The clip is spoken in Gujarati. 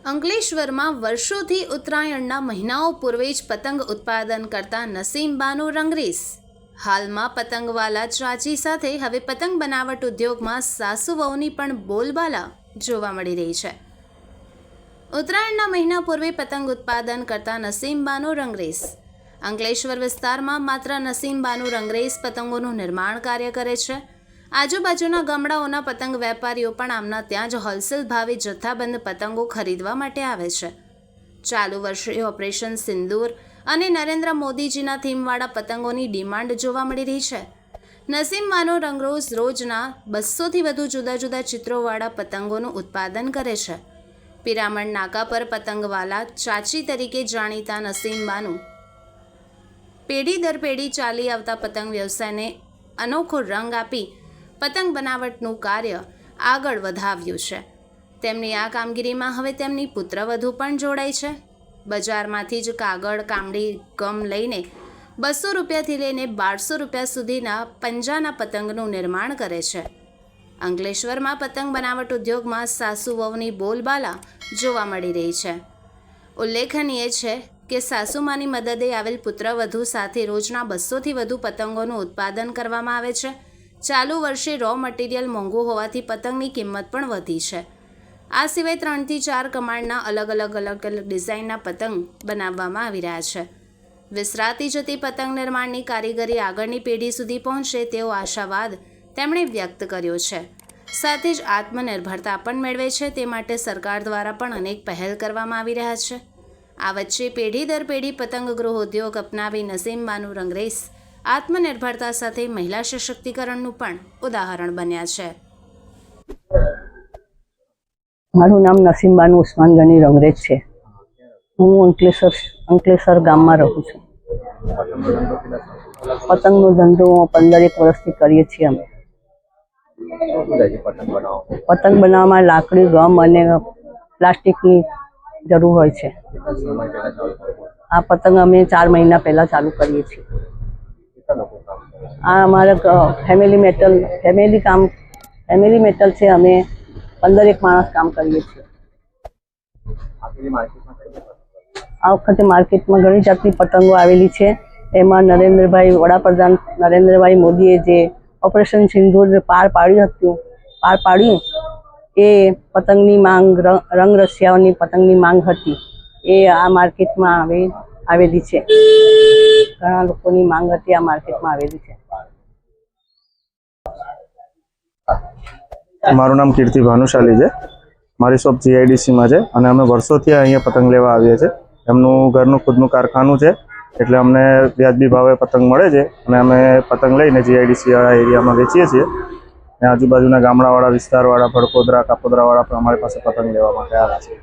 અંકલેશ્વરમાં વર્ષોથી ઉત્તરાયણના મહિનાઓ પૂર્વે જ પતંગ ઉત્પાદન કરતા નસીમબાનો રંગરેસ। હાલમાં પતંગવાલા ચાચી સાથે હવે પતંગ બનાવટ ઉદ્યોગમાં સાસુ વહુની પણ બોલબાલા જોવા મળી રહી છે। ઉત્તરાયણના મહિના પૂર્વે પતંગ ઉત્પાદન કરતા નસીમબાનો રંગરેસ। અંકલેશ્વર વિસ્તારમાં માત્ર નસીમબાનો રંગરેસ પતંગોનું નિર્માણ કાર્ય કરે છે। આજુબાજુના ગામડાઓના પતંગ વેપારીઓ પણ આમના ત્યાં જ હોલસેલ ભાવે જથ્થાબંધ પતંગો ખરીદવા માટે આવે છે। ચાલુ વર્ષે ઓપરેશન સિંદૂર અને નરેન્દ્ર મોદીજીના થીમવાળા પતંગોની ડિમાન્ડ જોવા મળી રહી છે। નસીમબાનો રંગરેસ રોજના 200થી વધુ જુદા જુદા ચિત્રોવાળા પતંગોનું ઉત્પાદન કરે છે। પિરામણ નાકા પર પતંગવાલા ચાચી તરીકે જાણીતા નસીમબાનું પેઢી દર પેઢી ચાલી આવતા પતંગ વ્યવસાયને અનોખો રંગ આપી પતંગ બનાવટનું કાર્ય આગળ વધાવ્યું છે। તેમની આ કામગીરીમાં હવે તેમની પુત્રવધુ પણ જોડાઈ છે। બજારમાંથી જ કાગળ કામડી ગમ લઈને 200 રૂપિયાથી લઈને 1200 રૂપિયા સુધીના પંજાના પતંગનું નિર્માણ કરે છે। અંકલેશ્વરમાં પતંગ બનાવટ ઉદ્યોગમાં સાસુ વહુની બોલબાલા જોવા મળી રહી છે। ઉલ્લેખનીય છે કે સાસુમાની મદદે આવેલ પુત્રવધુ સાથે રોજના 200થી વધુ પતંગોનું ઉત્પાદન કરવામાં આવે છે। ચાલુ વર્ષે રો મટીરિયલ મોંઘું હોવાથી પતંગની કિંમત પણ વધી છે। આ સિવાય 3થી 4 કમાણના અલગ અલગ ડિઝાઇનના પતંગ બનાવવામાં આવી રહ્યા છે। વિસરાતી જતી પતંગ નિર્માણની કારીગરી આગળની પેઢી સુધી પહોંચે તેવો આશાવાદ તેમણે વ્યક્ત કર્યો છે। સાથે જ આત્મનિર્ભરતા પણ મેળવે છે તે માટે સરકાર દ્વારા પણ અનેક પહેલ કરવામાં આવી રહ્યા છે। આ વચ્ચે પેઢી દર પેઢી પતંગ ગૃહ ઉદ્યોગ અપનાવી નસીમબાનું રંગરેસ આત્મનિર્ભરતા સાથે મહિલા સશક્તિકરણનું પણ ઉદાહરણ બન્યા છે। મારું નામ નસીમબાનો ઉસ્માન ગની રંગરેજ છે। હું અંકલેશ્વર ગામમાં રહું છું। પતંગનો ધંધો 15 વર્ષથી કરીએ છીએ અમે। પતંગ બનાવવામાં લાકડી ગમ અને પ્લાસ્ટિકની જરૂર હોય છે। આ પતંગ અમે 4 મહિના પહેલા ચાલુ કરીએ છીએ। આ અમારા ફેમિલી મેટલ છે। અમે 15 માણસ કામ કરીએ છીએ। આ વખતે માર્કેટમાં ઘણી જાતની પતંગો આવેલી છે। એમાં વડાપ્રધાન નરેન્દ્રભાઈ મોદીએ જે ઓપરેશન સિંદૂર પાર પાડ્યું એ પતંગની માંગ રંગ રસિયાઓની પતંગની માંગ હતી એ આ માર્કેટમાં આવેલી છે। ઘણા લોકોની માંગ હતી આ માર્કેટમાં આવેલી છે। મારું નામ કીર્તિ ભાનુશાલી છે। મારી શોપ જીઆઈડીસીમાં છે અને અમે વર્ષોથી અહીંયા પતંગ લેવા આવીએ છીએ। એમનું ઘરનું ખુદનું કારખાનું છે એટલે અમને વ્યાજબી ભાવે પતંગ મળે છે અને અમે પતંગ લઈને જીઆઈડીસી વાળા એરિયામાં વેચીએ છીએ। અને આજુબાજુના ગામડાવાળા વિસ્તારવાળા ભડકોદરા કાપોદરાવાળા પણ અમારી પાસે પતંગ લેવા માટે આવ્યા છે।